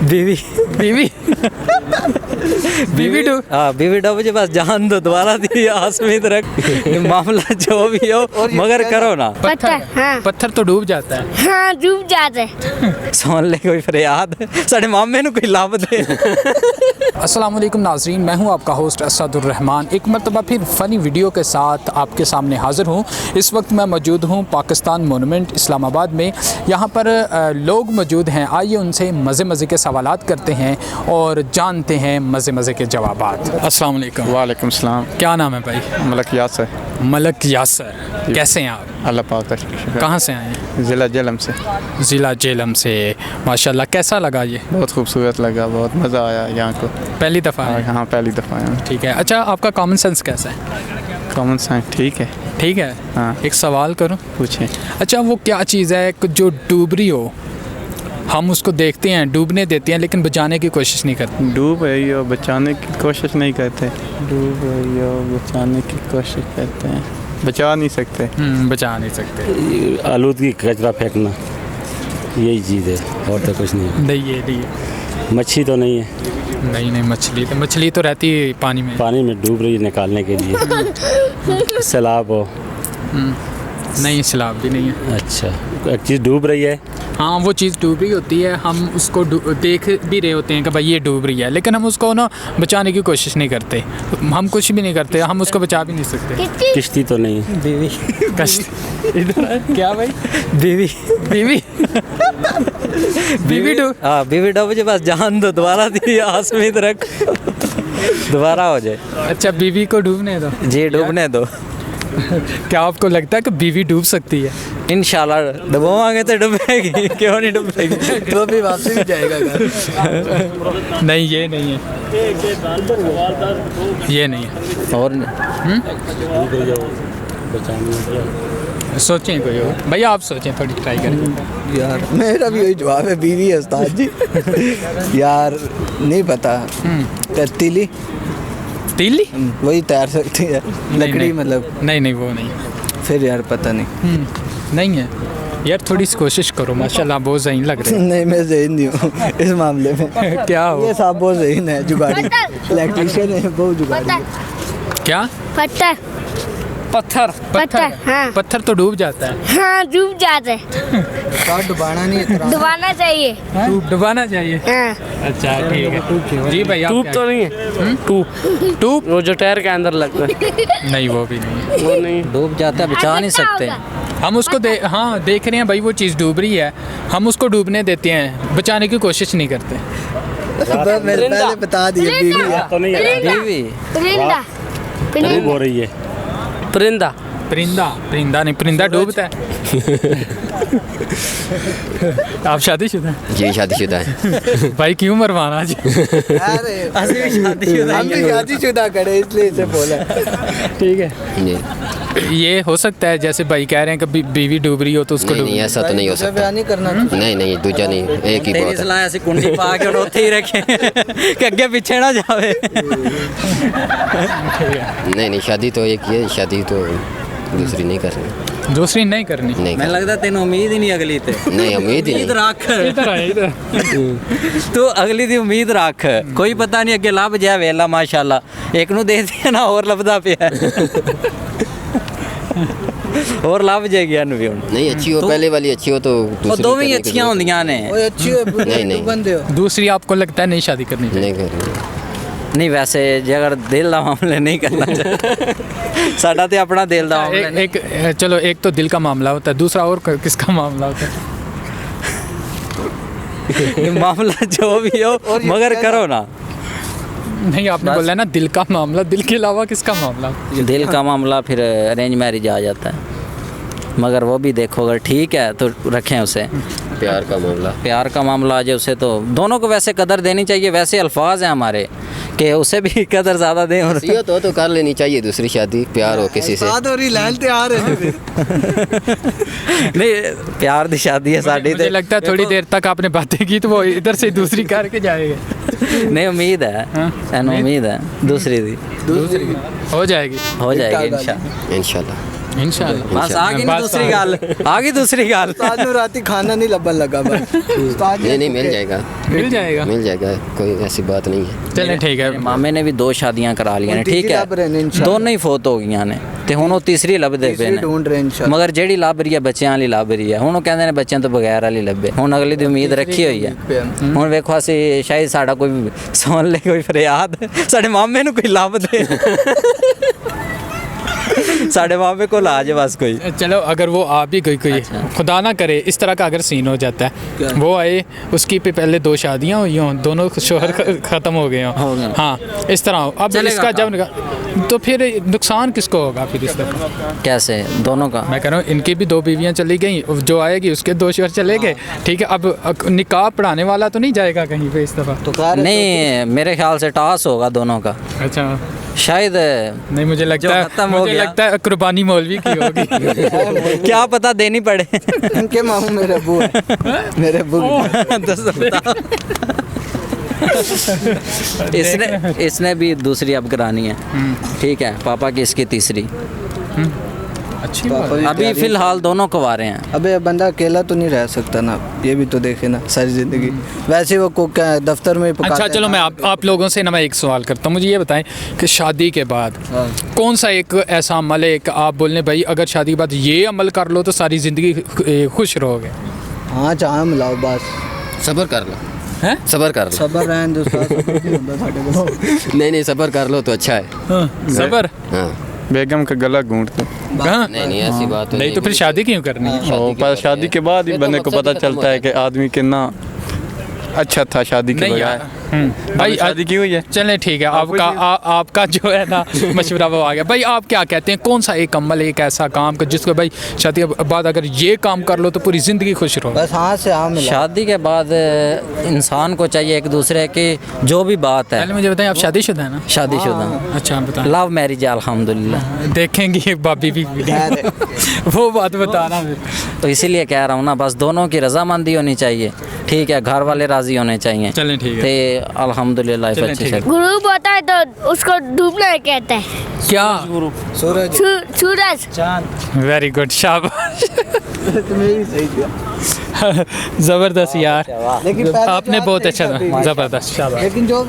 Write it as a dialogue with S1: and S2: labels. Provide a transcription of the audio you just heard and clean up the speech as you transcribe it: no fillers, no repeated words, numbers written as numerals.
S1: बीवी
S2: बीवी बीवी डूब
S1: हाँ बीवी डूब जे बस जान दो दोबारा दी आस उम्मीद रख मामला जो भी हो मगर करो ना।
S3: पत्थर हाँ
S2: पत्थर तो डूब जाता है।
S3: हाँ डूब जाते हैं।
S1: सुन ले कोई फरियाद साढ़े मामे नू कोई लाभ दे।
S2: अस्सलाम वालेकुम नाज़रीन, मैं हूं आपका होस्ट असदुर रहमान। एक मरतबा फिर फ़नी वीडियो के साथ आपके सामने हाज़िर हूं। इस वक्त मैं मौजूद हूं पाकिस्तान मोनूमेंट इस्लामाबाद में। यहां पर लोग मौजूद हैं, आइए उनसे मज़े के सवालात करते हैं और जानते हैं मज़े के जवाबात। अस्सलाम वालेकुम।
S4: वालेकुम सलाम।
S2: क्या नाम है भाई?
S4: मलक यासर।
S2: मलक यासर, कैसे हैं आप?
S4: अल्लाह पाक का शुक्र।
S2: कहाँ से आए हैं?
S4: ज़िला जेलम से।
S2: ज़िला जेलम से। माशाल्लाह, कैसा लगा ये?
S4: बहुत खूबसूरत लगा, बहुत मज़ा आया यहाँ को।
S2: पहली दफ़ा आए?
S4: हाँ पहली दफ़ा आया।
S2: ठीक है। अच्छा, आपका कॉमन सेंस कैसा है?
S4: कॉमन सेंस ठीक है।
S2: ठीक है।
S4: हाँ।
S2: एक सवाल करूं?
S4: पूछें।
S2: अच्छा, वो क्या चीज़ है जो डूब रही हो, हम उसको देखते हैं, डूबने देते हैं, लेकिन बचाने की कोशिश नहीं करते?
S4: डूब रही हो बचाने की कोशिश नहीं करते। डूब रही हो बचाने की कोशिश करते हैं, बचा नहीं सकते।
S2: बचा नहीं सकते।
S5: आलूदगी कचरा फेंकना, यही चीज़ है और तो कुछ नहीं।
S2: नहीं,
S5: मच्छी तो नहीं है।
S2: नहीं, मछली तो रहती है पानी में।
S5: पानी में डूब रही है निकालने के लिए। सैलाब हो।
S2: नहीं, सैलाब भी नहीं है।
S5: अच्छा, एक चीज़ डूब रही है।
S2: हाँ, वो चीज़ डूब रही होती है, हम उसको देख भी रहे होते हैं कि भाई ये डूब रही है, लेकिन हम उसको ना बचाने की कोशिश नहीं करते। हम कुछ भी नहीं करते, हम उसको बचा भी नहीं सकते।
S5: किश्ती तो नहीं है।
S1: बीवी
S2: क्या भाई?
S1: बीवी
S2: बीवी बीवी डूब
S1: हाँ बीवी डूब जे बस जान दो दोबारा दी आस उम्मीद रख दोबारा हो जाए।
S2: अच्छा, बीवी को डूबने दो।
S1: जी डूबने दो।
S2: क्या आपको लगता है कि बीवी डूब सकती है?
S1: इंशाल्लाह डुबोवांगे तो डूबेगी, क्यों नहीं डूबेगी।
S6: तो भी वापसी भी जाएगा घर।
S2: नहीं, ये नहीं है, ये नहीं है।
S1: और
S2: सोचें कोई और। भैया आप सोचें, थोड़ी ट्राई करें।
S6: यार मेरा भी वही जवाब है, बीवी है उस्ताद जी। यार नहीं पता। तीली
S2: तीली?
S6: वही तैर सकती है, लकड़ी
S2: नहीं।
S6: मतलब।
S2: नहीं, वो नहीं।
S6: फिर यार पता नहीं।
S2: नहीं है यार, थोड़ी सी कोशिश करो। माशाल्लाह बहुत ज़हीन लग रहे
S6: नहीं मैं ज़हीन नहीं हूँ इस मामले में।
S2: हैं। क्या हो?
S6: ये साहब बहुत ज़हीन है, जुगाड़ी इलेक्ट्रिशियन है, बहुत जुगाड़ी है।
S2: क्या?
S3: पत्थर
S2: पत्थर?
S3: पत्थर हाँ
S2: पत्थर तो डूब जाता है।
S3: हाँ डूब जाते हैं।
S6: साथ डुबाना नहीं है,
S3: डुबाना चाहिए।
S2: डुबाना चाहिए।
S3: हाँ
S2: अच्छा ठीक है जी भाई।
S7: ट्यूब तो नहीं है? ट्यूब वो जो टायर के अंदर लगता है।
S2: नहीं, वो भी नहीं है।
S7: वो नहीं।
S1: डूब जाता है, बचा नहीं सकते।
S2: हम उसको हाँ देख रहे हैं भाई, वो चीज़ डूब रही है, हम उसको डूबने देते हैं, बचाने की कोशिश नहीं करते।
S6: मैंने पहले बता दिया बीवी है।
S5: तो नहीं है।
S1: बीवी
S3: परिंदा
S5: डूब हो रही है।
S7: परिंदा?
S2: परिंदा नहीं, परिंदा डूबता है। आप शादीशुदा हैं?
S8: जी शादीशुदा है।
S2: भाई क्यों मरवाना जी?
S6: अरे हम भी शादीशुदा करे इसलिए इसे बोला।
S2: ठीक है,
S8: जी
S2: ये हो सकता है जैसे भाई कह रहे हैं कि बीवी डूब रही हो तो उसको
S8: नहीं ऐसा तो नहीं हो सकता।
S6: बयान नहीं करना।
S8: नहीं दूजा नहीं, एक ही
S1: तेरी
S8: बहुत है।
S1: सलाह ऐसी कुंडी पा के उत्थे ही रखे कि अगे पीछे ना जावे।
S8: नहीं शादी तो एक ही है, शादी तो दूसरी नहीं करनी।
S2: दूसरी नहीं करनी?
S8: नहीं
S1: मैं लगता तेन उम्मीद ही नहीं अगली ते।
S8: नहीं उम्मीद ही नहीं।
S1: रख तू अगली दी उम्मीद रख, कोई पता नहीं अगे लभ जाए। वेला माशाल्लाह एक नू दे दिया ना और लभदा पिया और लभ जाएगी अन भी हुण।
S8: नहीं अच्छी हो, पहले वाली अच्छी हो तो दूसरी
S1: दोवें
S8: करने की
S1: अच्छियां
S8: जरूरत
S1: होंदियां ने।
S6: ओए अच्छी है,
S8: नहीं।
S6: बंदे हो।
S2: दूसरी आपको लगता है नहीं शादी करनी चाहिए?
S8: नहीं करनी।
S1: नहीं वैसे जे अगर दिल दा मामले नहीं करना चाहिए। साडा ते अपना दिल दा मामला नहीं।
S2: एक चलो, एक तो दिल का मामला होता है, दूसरा और किसका मामला होता है?
S1: मामला जो भी हो मगर करो ना।
S2: नहीं, आपने बोला ना दिल का मामला, दिल के अलावा किसका मामला?
S1: दिल का मामला फिर अरेंज मैरिज आ जाता है, मगर वो भी देखो अगर ठीक है तो रखें उसे।
S8: प्यार का मामला?
S1: प्यार का मामला आ जाए उसे तो दोनों को वैसे कदर देनी चाहिए। वैसे अल्फाज हैं हमारे कि उसे भी कदर ज़्यादा दें। और
S8: तो कर लेनी चाहिए दूसरी शादी, प्यार हो किसी से।
S6: साथ और लाल तैयार है।
S1: नहीं प्यार दी शादी है साड़ी।
S2: मुझे लगता है थोड़ी देर तक आपने बातें की तो वो इधर से दूसरी करके जाएगा।
S1: नहीं उम्मीद है, उम्मीद है दूसरी दी
S2: हो जाएगी
S1: इंशाल्लाह।
S8: इंशाल्लाह।
S2: इंशाल्लाह।
S1: बस आ गई ना
S2: बस
S1: दूसरी गाल, आ गई दूसरी गाल।
S6: उस्ताद नू राती खाना नहीं लबन लगा बस उस्ताद
S8: नहीं नहीं मिल जाएगा
S2: मिल जाएगा।
S8: मिल जाएगा कोई ऐसी बात नहीं है।
S2: चलें ठीक है।
S1: मामे ने भी 2 शादियां करा ली ने, ठीक
S6: ਲੱਭ ਰਹੇ ਨੇ
S1: है,
S6: इंशाल्लाह।
S1: दोनों ही फौत हो गई ने ਤੇ ਹੁਣ ਉਹ ਤੀਸਰੀ ਲੱਭਦੇ ਪਏ
S6: तीसरी
S1: ਨੇ।
S6: ढूंढ रहे हैं इंशाल्लाह।
S1: ਮਗਰ ਜਿਹੜੀ ਲੱਭ ਰਹੀ ਹੈ ਬੱਚਿਆਂ ਵਾਲੀ ਲੱਭ ਰਹੀ ਹੈ। ਹੁਣ ਉਹ ਕਹਿੰਦੇ ਨੇ ਬੱਚਿਆਂ ਤੋਂ ਬਗੈਰ ਵਾਲੀ ਲੱਭੇ। ਹੁਣ ਅਗਲੀ ਦੀ ਉਮੀਦ ਰੱਖੀ ਹੋਈ ਹੈ। ਹੁਣ ਵੇਖੋ ਅਸੀਂ ਸ਼ਾਇਦ ਸਾਡਾ ਕੋਈ ਸੁਣ ਲੇ ਕੋਈ ਫਰਿਆਦ, ਸਾਡੇ ਮਾਮੇ ਨੂੰ ਕੋਈ ਲੱਭ ਦੇ। साढ़े मामे को ला जाए बस कोई।
S2: चलो अगर वो आ भी कोई खुदा ना करे इस तरह का अगर सीन हो जाता है, वो आए उसकी पे पहले 2 शादियां हुई हों, दोनों शोहर ख़त्म हो गए हों, हाँ इस तरह हो। अब इसका जब तो फिर नुकसान किसको होगा फिर इस दफ़ा?
S1: कैसे दोनों का?
S2: मैं कह रहा हूँ इनकी भी 2 बीवियाँ चली गई, जो आएगी उसके 2 शोहर चले गए, ठीक है। अब निकाह पढ़ाने वाला तो नहीं जाएगा कहीं पे इस दफ़ा?
S6: तो
S1: नहीं, मेरे ख्याल से टास होगा दोनों का।
S2: अच्छा
S1: शायद
S2: नहीं, मुझे लगता है कुर्बानी मौलवी की होगी।
S1: क्या पता देनी पड़े।
S6: इनके मामू मेरे अबू है, मेरे अबू
S1: इसने भी दूसरी अब करानी है, ठीक है। पापा की इसकी तीसरी।
S2: अच्छी बात है।
S1: अभी फिलहाल दोनों कुंवारे हैं।
S6: अबे बंदा अकेला तो नहीं रह सकता ना, ये भी तो देखे ना सारी ज़िंदगी। वैसे वो को क्या दफ्तर में पकाते
S2: अच्छा
S6: हैं।
S2: चलो मैं आप लोगों से ना मैं एक सवाल करता हूँ, मुझे ये बताएं कि शादी के बाद कौन सा एक ऐसा अमल है कि आप बोलने भाई अगर शादी के बाद ये अमल कर लो तो सारी ज़िंदगी खुश रहोगे?
S6: हाँ चाह मिलाओ बस,
S8: सब्र कर लो
S2: हैं?
S8: सब्र कर लो।
S6: सबर रहन दो उस्ताद, सबर नहीं होता साढ़े को।
S8: नहीं नहीं सब्र कर लो तो अच्छा है।
S2: सबर?
S4: हाँ बेगम का गला घूंट दो।
S2: हाँ?
S8: नहीं नहीं ऐसी बात
S2: नहीं तो फिर शादी क्यों करनी है?
S4: पर शादी के बाद ही बंदे को पता चलता है कि आदमी कितना अच्छा था शादी के
S2: नहीं
S4: बगैर।
S2: यार। भाई
S4: शादी की हुई है।
S2: चलें ठीक है, आपका जो है ना मशवरा वो आ गया। भाई आप क्या कहते हैं, कौन सा एक अमल, एक ऐसा काम का जिसको भाई शादी के बाद अगर ये काम कर लो तो पूरी ज़िंदगी खुश रहो?
S6: बस हाँ से हाँ मिला।
S1: शादी के बाद इंसान को चाहिए एक दूसरे की जो भी बात है।
S2: पहले मुझे बताएं, आप शादीशुदा है ना?
S1: शादीशुदा।
S2: अच्छा बताएं।
S1: लव मैरिज है अल्हम्दुलिल्लाह।
S2: देखेंगे भाभी भी वो बात बताना फिर।
S1: तो इसीलिए कह रहा हूँ ना, बस दोनों की रजामंदी होनी चाहिए, ठीक है। घर वाले राजी होने चाहिए।
S2: चलें ठीक है।
S1: ते अल्हम्दुलिल्लाह
S2: चलें,
S1: अच्छी
S2: ठीक है।
S1: शादी।
S3: ग्रुप होता है तो उसको डूबना कहते हैं।
S2: क्या?
S6: सूरज
S3: सूरज।
S2: वेरी गुड, शाबाश।
S6: मेरी सही किया।
S2: ज़बरदस्त यार,
S6: लेकिन पहले
S2: आपने
S6: जो
S2: बहुत
S6: आज
S2: अच्छा
S6: नहीं
S2: था,
S6: था।
S2: ज़बरदस्त, शाबाश।
S6: लेकिन जो